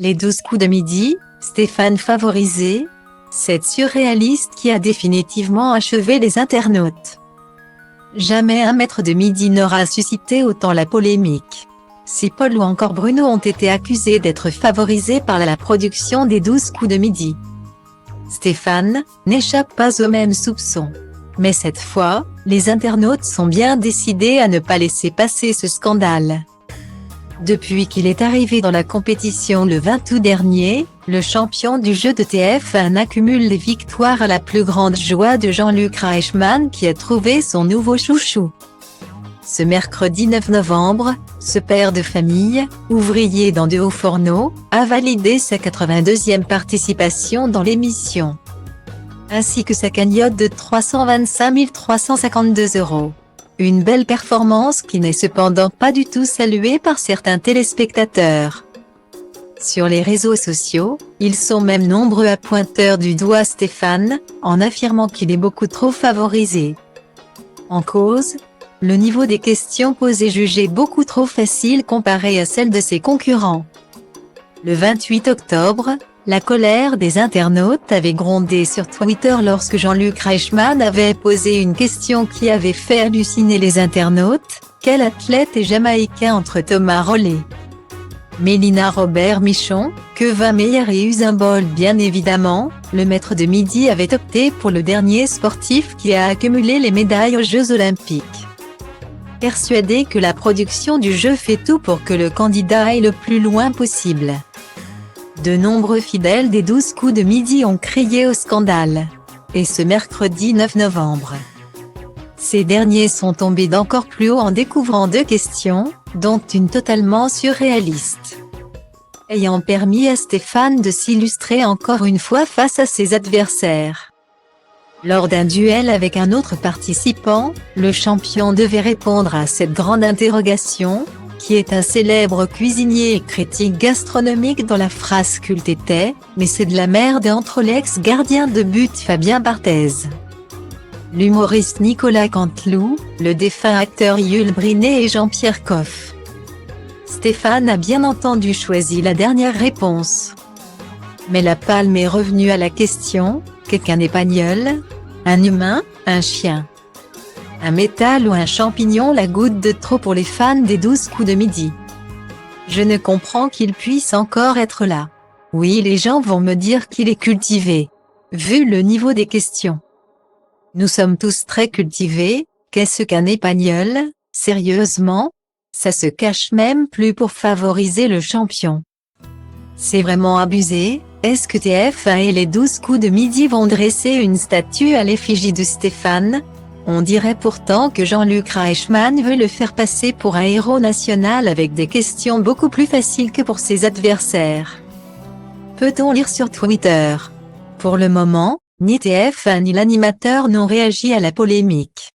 Les 12 coups de midi, Stéphane favorisé, cette surréaliste qui a définitivement achevé les internautes. Jamais un maître de midi n'aura suscité autant la polémique. Si Paul ou encore Bruno ont été accusés d'être favorisés par la production des 12 coups de midi, Stéphane n'échappe pas aux mêmes soupçons. Mais cette fois, les internautes sont bien décidés à ne pas laisser passer ce scandale. Depuis qu'il est arrivé dans la compétition le 20 août dernier, le champion du jeu de TF1 accumule les victoires à la plus grande joie de Jean-Luc Reichmann qui a trouvé son nouveau chouchou. Ce mercredi 9 novembre, ce père de famille, ouvrier dans de hauts fourneaux, a validé sa 82e participation dans l'émission, ainsi que sa cagnotte de 325 352 €. Une belle performance qui n'est cependant pas du tout saluée par certains téléspectateurs. Sur les réseaux sociaux, ils sont même nombreux à pointer du doigt Stéphane, en affirmant qu'il est beaucoup trop favorisé. En cause, le niveau des questions posées jugé beaucoup trop facile comparé à celle de ses concurrents. Le 28 octobre, la colère des internautes avait grondé sur Twitter lorsque Jean-Luc Reichmann avait posé une question qui avait fait halluciner les internautes. Quel athlète est jamaïcain entre Thomas Rollet, Mélina Robert-Michon, Kevin Meyer et Usain Bolt? Bien évidemment, le maître de midi avait opté pour le dernier sportif qui a accumulé les médailles aux Jeux Olympiques. Persuadé que la production du jeu fait tout pour que le candidat aille le plus loin possible. De nombreux fidèles des 12 coups de midi ont crié au scandale. Et ce mercredi 9 novembre, ces derniers sont tombés d'encore plus haut en découvrant 2 questions, dont une totalement surréaliste, ayant permis à Stéphane de s'illustrer encore une fois face à ses adversaires. Lors d'un duel avec un autre participant, le champion devait répondre à cette grande interrogation, qui est un célèbre cuisinier et critique gastronomique dont la phrase culte était « Mais c'est de la merde » entre l'ex-gardien de but Fabien Barthez, l'humoriste Nicolas Canteloup, le défunt acteur Yul Brynner et Jean-Pierre Coff. Stéphane a bien entendu choisi la dernière réponse. Mais la palme est revenue à la question « Qu'est-ce qu'un épagnol? Un humain, un chien? Un métal ou un champignon ?» La goutte de trop pour les fans des 12 coups de midi. Je ne comprends qu'il puisse encore être là. Oui, les gens vont me dire qu'il est cultivé, vu le niveau des questions. Nous sommes tous très cultivés. Qu'est-ce qu'un épagnol? Sérieusement? Ça se cache même plus pour favoriser le champion. C'est vraiment abusé. Est-ce que TF1 et les 12 coups de midi vont dresser une statue à l'effigie de Stéphane? On dirait pourtant que Jean-Luc Reichmann veut le faire passer pour un héros national avec des questions beaucoup plus faciles que pour ses adversaires. Peut-on lire sur Twitter? Pour le moment, ni TF1 ni l'animateur n'ont réagi à la polémique.